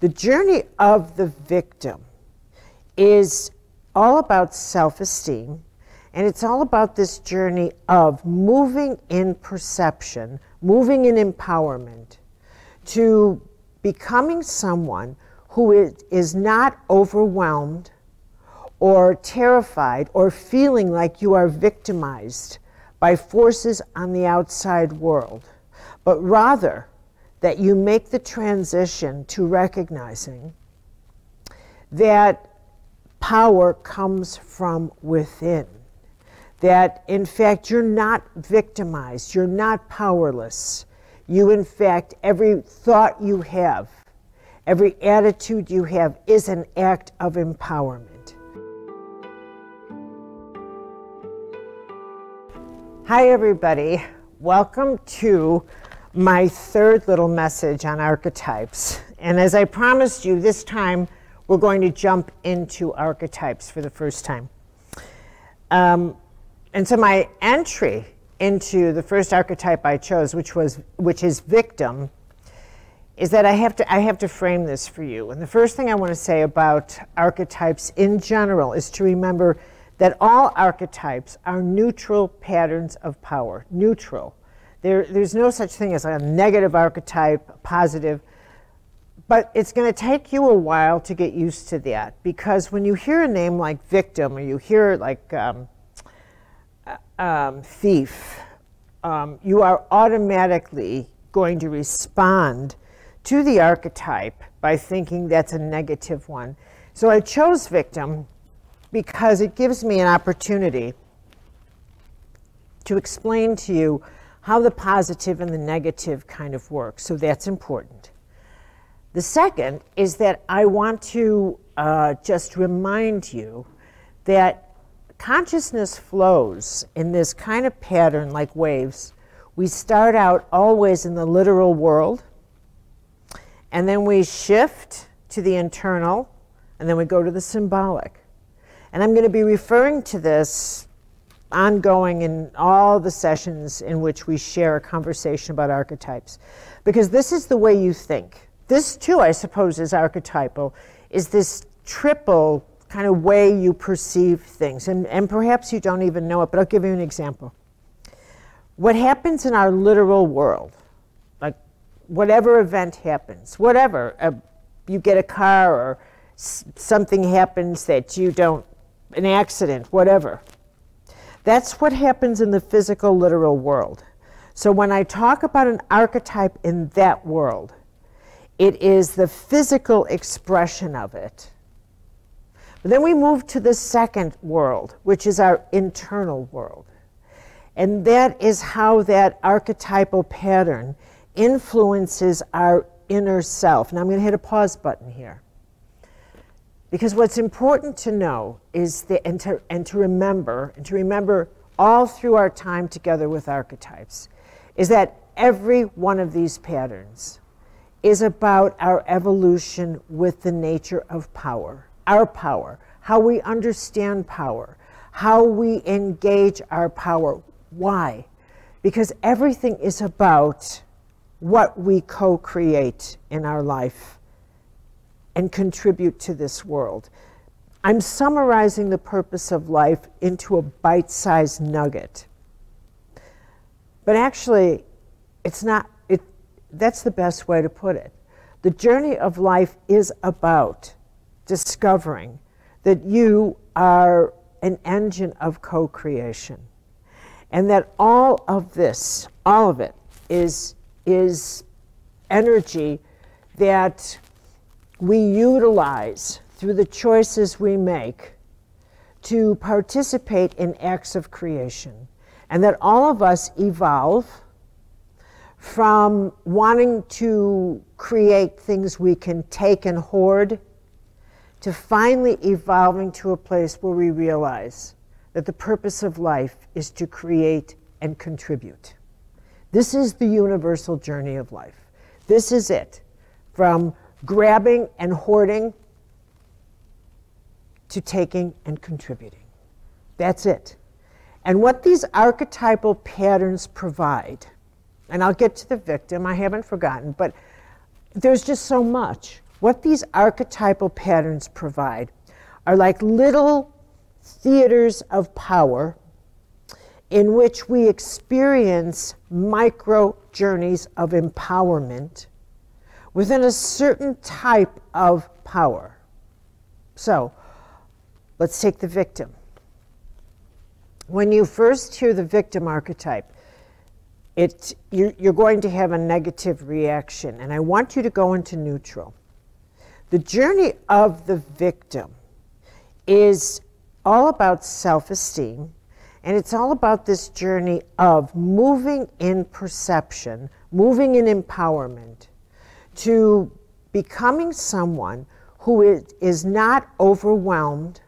The journey of the victim is all about self-esteem, and it's all about this journey of moving in perception, moving in empowerment, to becoming someone who is not overwhelmed or terrified or feeling like you are victimized by forces on the outside world, but rather that you make the transition to recognizing that power comes from within. That in fact you're not victimized, you're not powerless. You in fact, every thought you have, every attitude you have is an act of empowerment. Hi everybody, welcome to my third little message on archetypes. And as I promised you, this time we're going to jump into archetypes for the first time. And so my entry into the first archetype I chose, which is victim, is that I have to frame this for you. And the first thing I want to say about archetypes in general is to remember that all archetypes are neutral patterns of power. Neutral. There's no such thing as a negative archetype, positive, but it's going to take you a while to get used to that, because when you hear a name like victim, or you hear like thief, you are automatically going to respond to the archetype by thinking that's a negative one. So I chose victim because it gives me an opportunity to explain to you how the positive and the negative kind of work. So that's important. The second is that I want to just remind you that consciousness flows in this kind of pattern like waves. We start out always in the literal world, and then we shift to the internal, and then we go to the symbolic. And I'm going to be referring to this ongoing in all the sessions in which we share a conversation about archetypes, because this is the way you think. This too, I suppose, is archetypal, is this triple kind of way you perceive things. And perhaps you don't even know it, but I'll give you an example. What happens in our literal world, like whatever event happens, whatever, you get a car or something happens that you don't, an accident, whatever. That's what happens in the physical, literal world. So when I talk about an archetype in that world, it is the physical expression of it. But then we move to the second world, which is our internal world. And that is how that archetypal pattern influences our inner self. Now I'm going to hit a pause button here. Because what's important to know is and to remember all through our time together with archetypes, is that every one of these patterns is about our evolution with the nature of power, our power, how we understand power, how we engage our power. Why? Because everything is about what we co-create in our life and contribute to this world. I'm summarizing the purpose of life into a bite-sized nugget. But actually, it's not, that's the best way to put it. The journey of life is about discovering that you are an engine of co-creation, and that all of this, all of it, is energy that we utilize through the choices we make to participate in acts of creation. And that all of us evolve from wanting to create things we can take and hoard to finally evolving to a place where we realize that the purpose of life is to create and contribute. This is the universal journey of life. This is it. From grabbing and hoarding to taking and contributing. That's it. And what these archetypal patterns provide, and I'll get to the victim, I haven't forgotten, but there's just so much. what these archetypal patterns provide are like little theaters of power in which we experience micro journeys of empowerment within a certain type of power. So, let's take the victim. When you first hear the victim archetype, you're going to have a negative reaction, and I want you to go into neutral. The journey of the victim is all about self-esteem, and it's all about this journey of moving in perception, moving in empowerment, to becoming someone who is not overwhelmed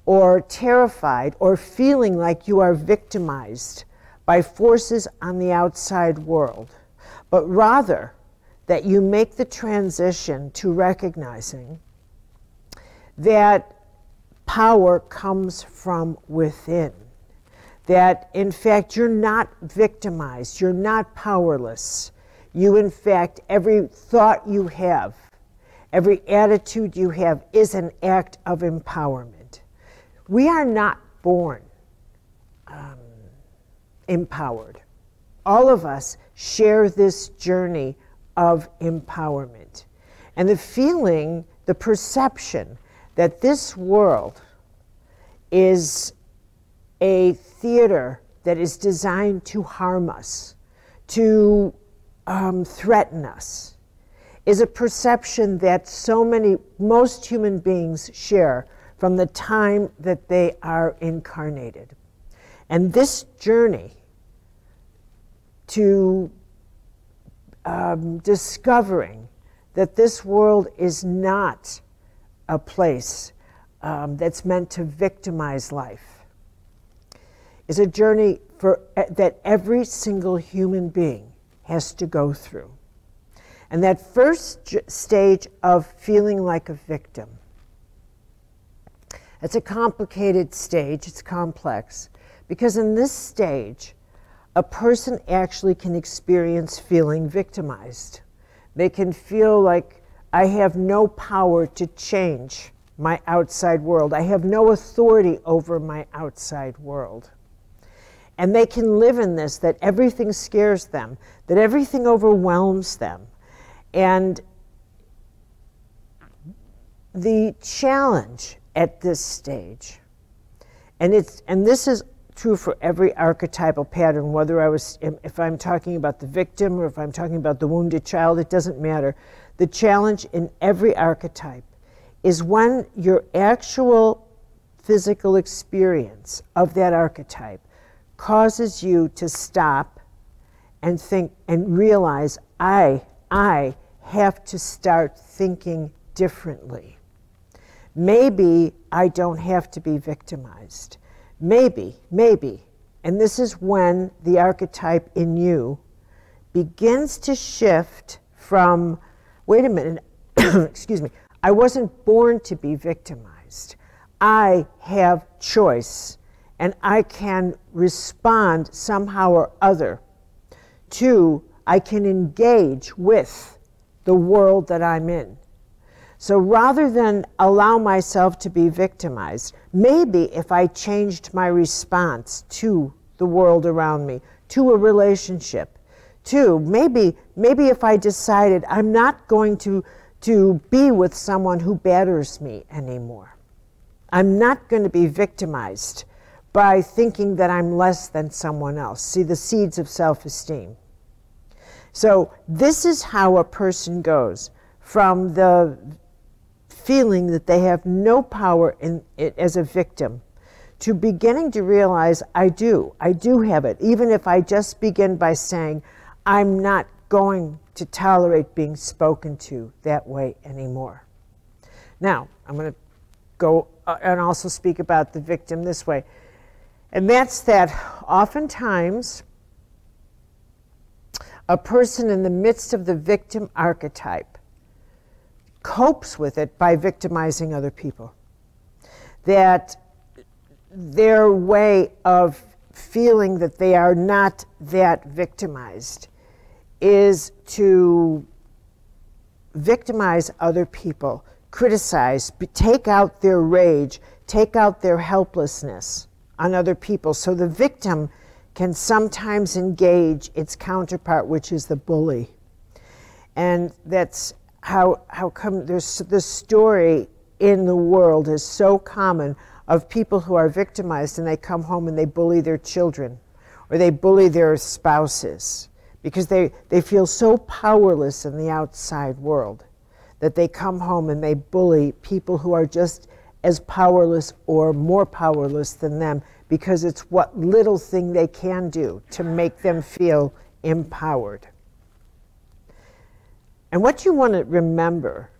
or terrified or feeling like you are victimized by forces on the outside world, but rather that you make the transition to recognizing that power comes from within. That, in fact, you're not victimized, you're not powerless. You, in fact, every thought you have, every attitude you have is an act of empowerment. We are not born empowered. All of us share this journey of empowerment. And the feeling, the perception that this world is a theater that is designed to harm us, to threaten us, is a perception that most human beings share from the time that they are incarnated. And this journey to discovering that this world is not a place that's meant to victimize life is a journey that every single human being has to go through. And that first stage of feeling like a victim, it's a complicated stage, it's complex, because in this stage, a person actually can experience feeling victimized. They can feel like, I have no power to change my outside world. I have no authority over my outside world. And they can live in this, that everything scares them, that everything overwhelms them. And the challenge at this stage, and this is true for every archetypal pattern, if I'm talking about the victim or if I'm talking about the wounded child, it doesn't matter. The challenge in every archetype is when your actual physical experience of that archetype causes you to stop and think and realize, I have to start thinking differently. Maybe I don't have to be victimized. Maybe, and this is when the archetype in you begins to shift from, wait a minute, excuse me, I wasn't born to be victimized. I have choice, and I can respond somehow or other to, I can engage with the world that I'm in. So rather than allow myself to be victimized, maybe if I changed my response to the world around me, to a relationship, to maybe if I decided I'm not going to be with someone who batters me anymore. I'm not going to be victimized by thinking that I'm less than someone else. See, the seeds of self-esteem. So this is how a person goes from the feeling that they have no power in it as a victim to beginning to realize I do have it, even if I just begin by saying I'm not going to tolerate being spoken to that way anymore. Now, I'm going to go and also speak about the victim this way, and that's that oftentimes a person in the midst of the victim archetype copes with it by victimizing other people. That their way of feeling that they are not that victimized is to victimize other people, criticize, take out their rage, take out their helplessness on other people. So the victim can sometimes engage its counterpart, which is the bully. And that's how come there's the story in the world is so common of people who are victimized and they come home and they bully their children or they bully their spouses because they feel so powerless in the outside world that they come home and they bully people who are just as powerless or more powerless than them because it's what little thing they can do to make them feel empowered. And what you want to remember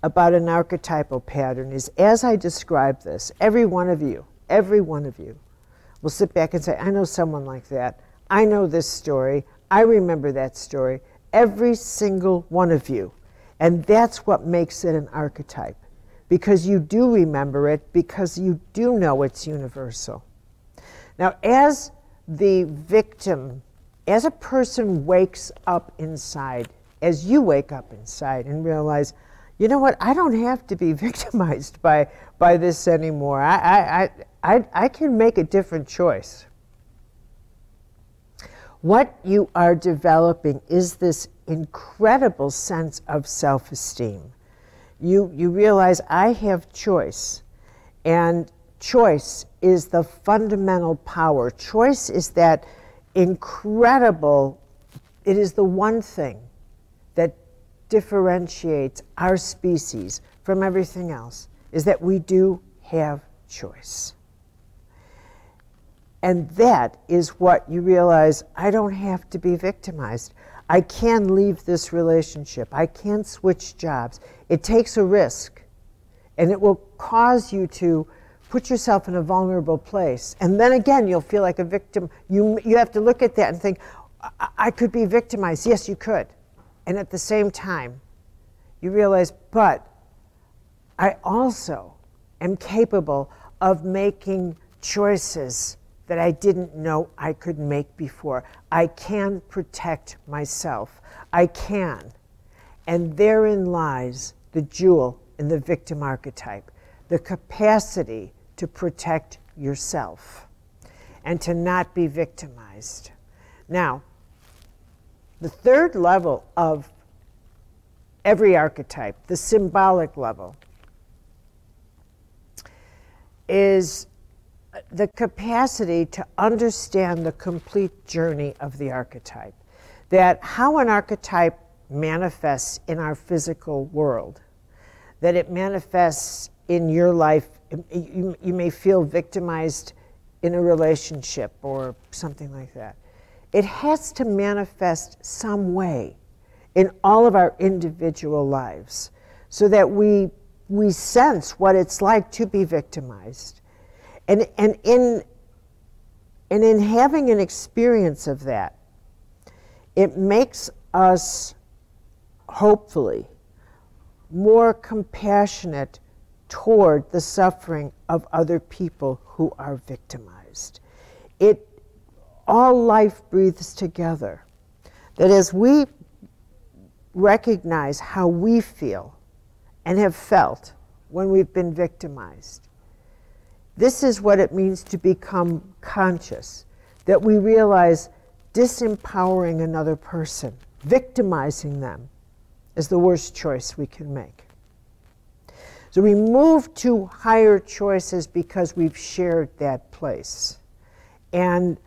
about an archetypal pattern is, as I describe this, every one of you will sit back and say, I know someone like that. I know this story. I remember that story. Every single one of you. And that's what makes it an archetype, because you do remember it, because you do know it's universal. Now, as the victim, as a person wakes up inside, as you wake up inside and realize, you know what, I don't have to be victimized by this anymore. I can make a different choice. What you are developing is this incredible sense of self-esteem. You realize I have choice, and choice is the fundamental power. Choice is that incredible, it is the one thing that differentiates our species from everything else, is that we do have choice. And that is what you realize, I don't have to be victimized. I can leave this relationship. I can switch jobs. It takes a risk, and it will cause you to put yourself in a vulnerable place. And then again, you'll feel like a victim. You have to look at that and think, I could be victimized. Yes, you could. And at the same time, you realize, but I also am capable of making choices that I didn't know I could make before. I can protect myself. I can. And therein lies the jewel in the victim archetype, the capacity to protect yourself and to not be victimized. Now, the third level of every archetype, the symbolic level, is the capacity to understand the complete journey of the archetype. That how an archetype manifests in our physical world, that it manifests in your life. You may feel victimized in a relationship or something like that. It has to manifest some way in all of our individual lives so that we sense what it's like to be victimized. And in having an experience of that, it makes us, hopefully, more compassionate toward the suffering of other people who are victimized. All life breathes together. That as we recognize how we feel and have felt when we've been victimized, this is what it means to become conscious, that we realize disempowering another person, victimizing them, is the worst choice we can make. So we move to higher choices because we've shared that place. And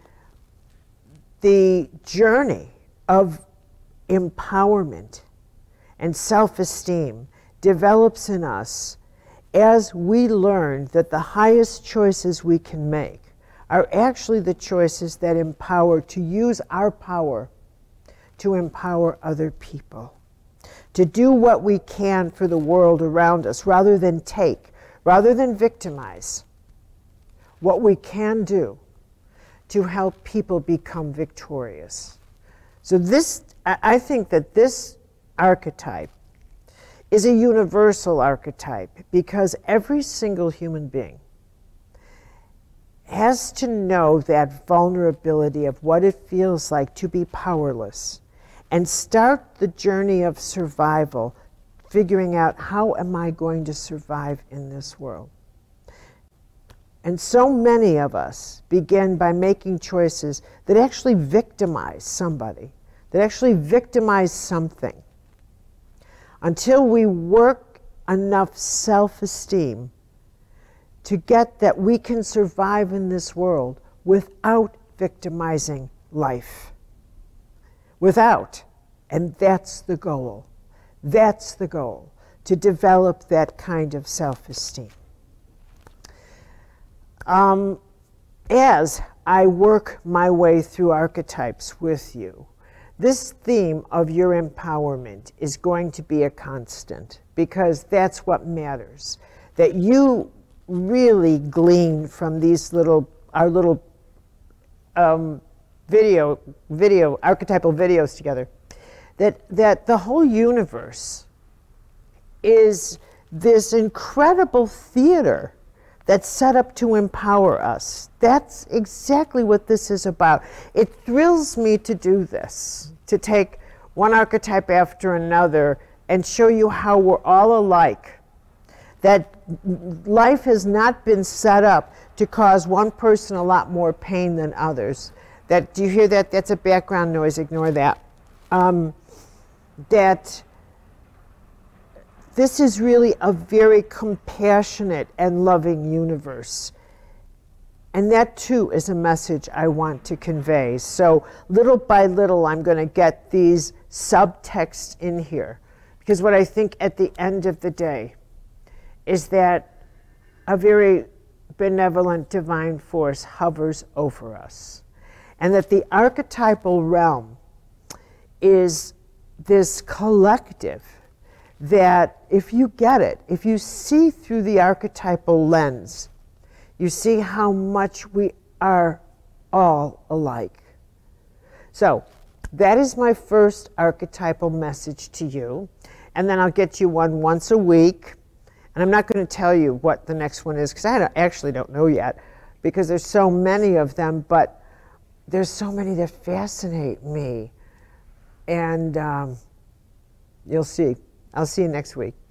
the journey of empowerment and self-esteem develops in us as we learn that the highest choices we can make are actually the choices that empower, to use our power to empower other people, to do what we can for the world around us rather than take, rather than victimize. What we can do to help people become victorious. So I think that this archetype is a universal archetype because every single human being has to know that vulnerability of what it feels like to be powerless and start the journey of survival figuring out, how am I going to survive in this world? And so many of us begin by making choices that actually victimize somebody, that actually victimize something, until we work enough self-esteem to get that we can survive in this world without victimizing life. Without. And that's the goal. That's the goal, to develop that kind of self-esteem. As I work my way through archetypes with you, this theme of your empowerment is going to be a constant, because that's what matters. That you really glean from these our little archetypal videos together, that the whole universe is this incredible theater that's set up to empower us. That's exactly what this is about. It thrills me to do this, to take one archetype after another and show you how we're all alike. That life has not been set up to cause one person a lot more pain than others. That, do you hear that? That's a background noise, ignore that. That this is really a very compassionate and loving universe. And that too is a message I want to convey. So little by little, I'm going to get these subtexts in here. Because what I think at the end of the day is that a very benevolent divine force hovers over us. And that the archetypal realm is this collective that, if you get it, if you see through the archetypal lens, you see how much we are all alike. So that is my first archetypal message to you. And then I'll get you one once a week. And I'm not going to tell you what the next one is, because I actually don't know yet, because there's so many of them, but there's so many that fascinate me. And you'll see. I'll see you next week.